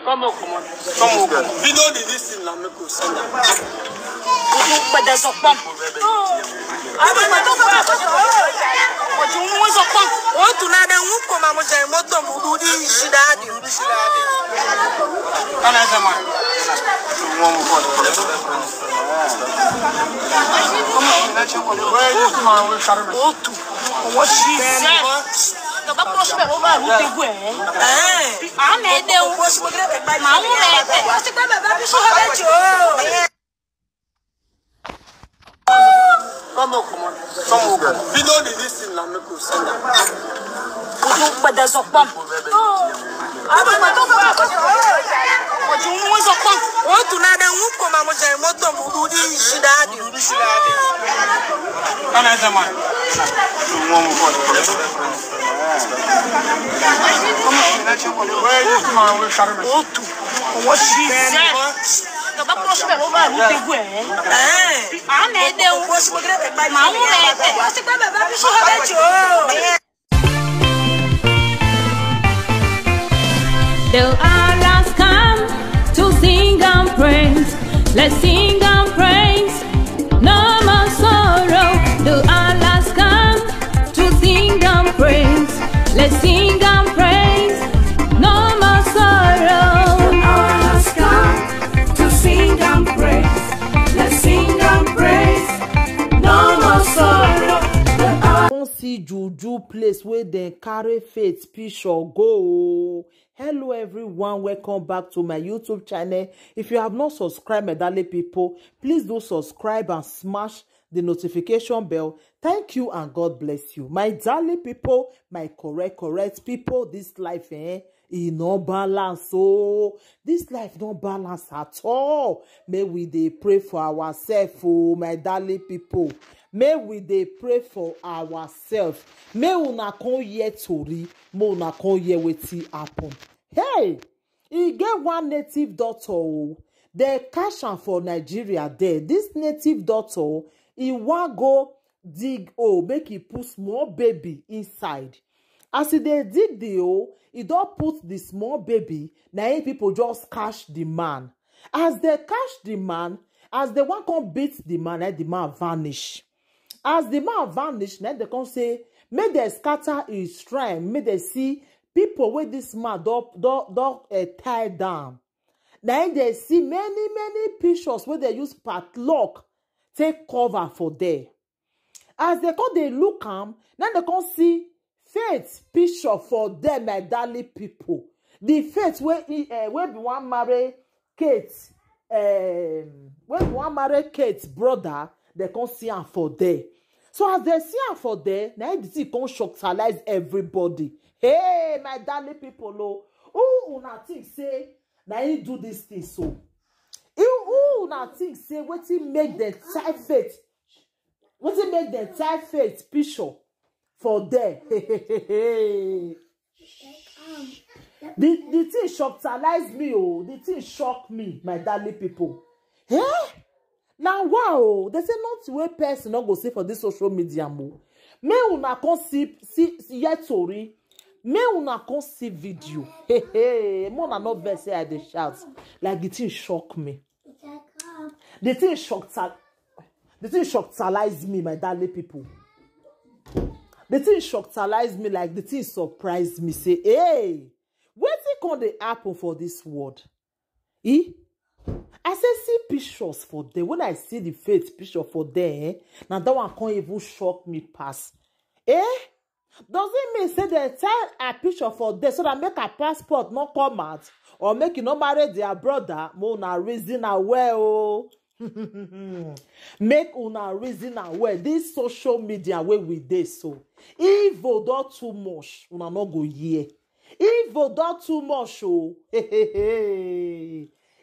Comment Vino de liste là me concerne. Pas des enfants. Ah mais maintenant ça va. Tu nous enfants. Oh tu n'as d'un ou comme moi j'ai moto moudi shidadi. Kana zama. Oh tu. Comment je não vai posso ver o barulho de bué. Ah, meu Deus. Posso poder ver mais. Não, você vai beber bicho rabejo. Como Vino de liste là me concerne. Pas des enfants. Ah mais maintenant ça va. Tu nous enfants. Oh tu n'as d'un ou comme moi j'ai moto moudi shidadi. Kana zama. Oh tu. Comment je não vai posso ver o barulho de bué. Ah, meu Deus. Posso poder ver mais. Não, você vai beber bicho rabejo. The Allah's come to sing and praise. Let's sing and praise. No more sorrow. The Allah's come to sing and praise. Let's sing and praise. No more sorrow. The Allah's come to sing and praise. Let's sing and praise. No more sorrow. Don't see juju place where they carry faith picture go. Hello everyone, welcome back to my YouTube channel. If you have not subscribed, my darling people, please do subscribe and smash the notification bell. Thank you and God bless you. My darling people, my correct people, this life e no balance. Oh, this life no balance at all. May we dey pray for ourselves, oh my darling people. May we dey pray for ourselves. May una come hear tori, may una come hear wetin happen. Hey, e get one native doctor oh, they catch am for Nigeria there. This native doctor, he wan go dig hole make he put small baby inside. As he dey dig the hole, he don put the small baby. Na him people just catch the man. As they catch the man, as they wan come beat the man, the man vanish. As the man vanish, then they come say, make they scatter his shrine, make they see people wey this man don tie down. Then they see many pictures wey they use padlock take cover for there. As they come dey look am, then they come see Faith picture for them, my darling people. The Faith wey be wan marry Kate, wey be wan marry Kate brother, they come see am for there. So as they see am for there, now the thing come shockalize everybody. Hey, my darling people, oh, who una think say na him do this thing so? Who una think say wetin make them tie Faith? Wetin make them tie Faith picture for there? The thing shockalize me, oh, the thing shock me, my darling people. Hey. Now wow, they say not way person not go see for this social media mo. Me una come see yet story. Me una come see video. Hey, mo na not vex say I dey shout. Like the thing shock me. The thing shockalize me, my darling people. The thing shockalize me, like the thing surprised me. Say, hey, wetin come dey happen for this world? I say see pictures for there. When I see the Faith picture for there, now that one can't even shock me pass. Does it mean say they tie a picture for there so that make a passport not come out or make you not marry their brother? Una reason away, oh. Make una reason away. This social media where we dey so. Evil don't too much. Una not go hear. Evil don't too much, oh.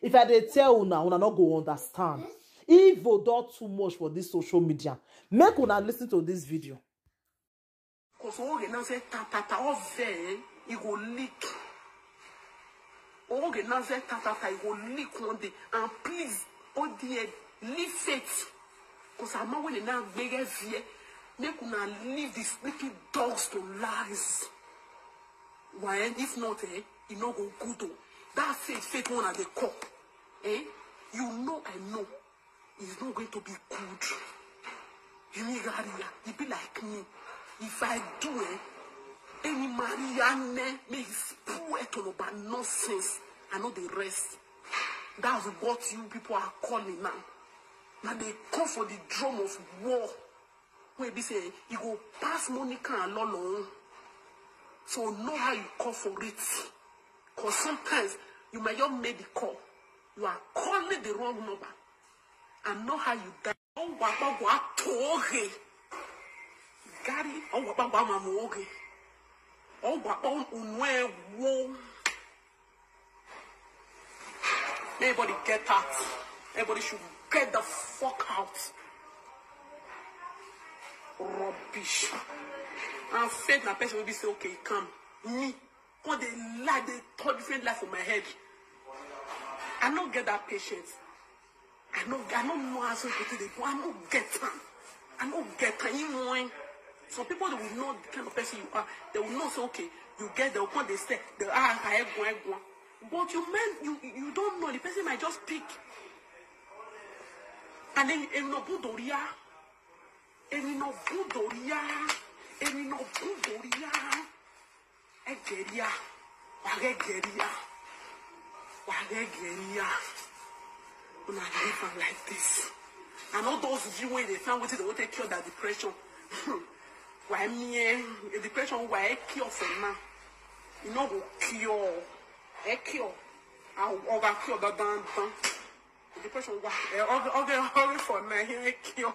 If I dey tell una not go understand. Evil don too much for this social media. Make una listen to this video. Because all the now say tata all there, it go leak. All the now say tata it go leak one day. And please, oh dear, leave it. Because I'm not willing now beg here. Make una leave the sleepy dogs to lies. Why? If not, it no go good. That's faith one at the core. Eh? You know, I know. It's not going to be good. You be like me. If I do it, any Marianne may spoil to about nonsense. I know the rest. That's what you people are calling now. Now they come for the drum of war. Where they say you go pass Monica and Lolo. So know how you call for it. Because sometimes you might not make the call. You are calling the wrong number. And know how you die. Oh, Baba, Gary, oh, Baba, Mamoge. Oh, Baba, Unwe, Wo. Everybody get out. Everybody should get the fuck out. Rubbish. And faith na person will be say, okay, come. Me. When they lie, they thought different life on my head. I don't get that patience. I don't know how to do it. I don't get time. I don't get time. You know, some people they will know the kind of person you are. They will know, so okay, you get the when they say, I go. But you don't know. The person might just pick. And then, Budoria. Egeria. When I live like this. And all those of you when they found what they want to cure that depression. Why me? Depression, why cure for now? You know, go cure. Cure. I'll cure the damn. Depression, why? Okay, for now, cure.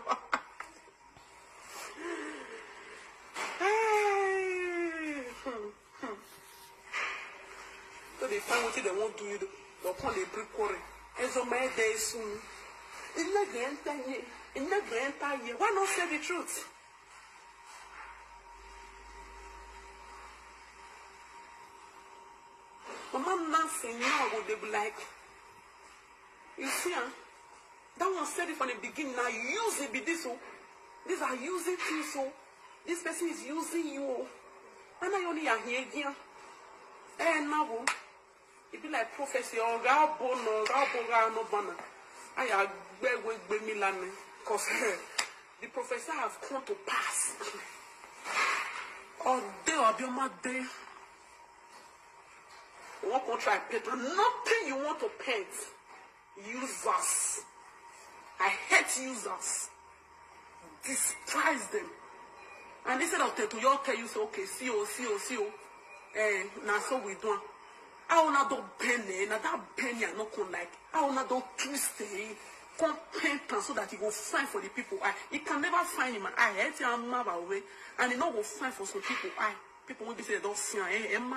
So they find what they won't do you. They'll call a brick quarry. And so my day soon. In the entire year. Why not say the truth? My mom nothing now would they be like, you see, that one said it from the beginning. Now use it be this one. These are using things so. This person is using you. And I only are here again. And now it be like prophecy or no banner. I have with Milan because the prophecy have come to pass. Or day or be my day. You want to try paint. Nothing you want to paint. Users. I hate users. Despise them. And instead of to you tell you, say, okay, see you. Now so we do. I will not do penny, now that penny are not come like. I will not do twist it. Come paint so that he will find for the people. He can never find him. I hate him away. And he not go find for some people. People will be say they don't see him.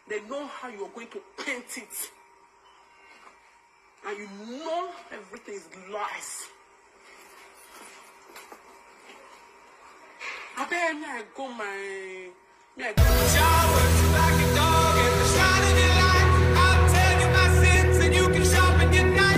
They know how you are going to paint it. And you know everything is lies. I bet me I go Y'all work you like a dog at the start of your life. I'll tell you my sins and you can sharpen your knife.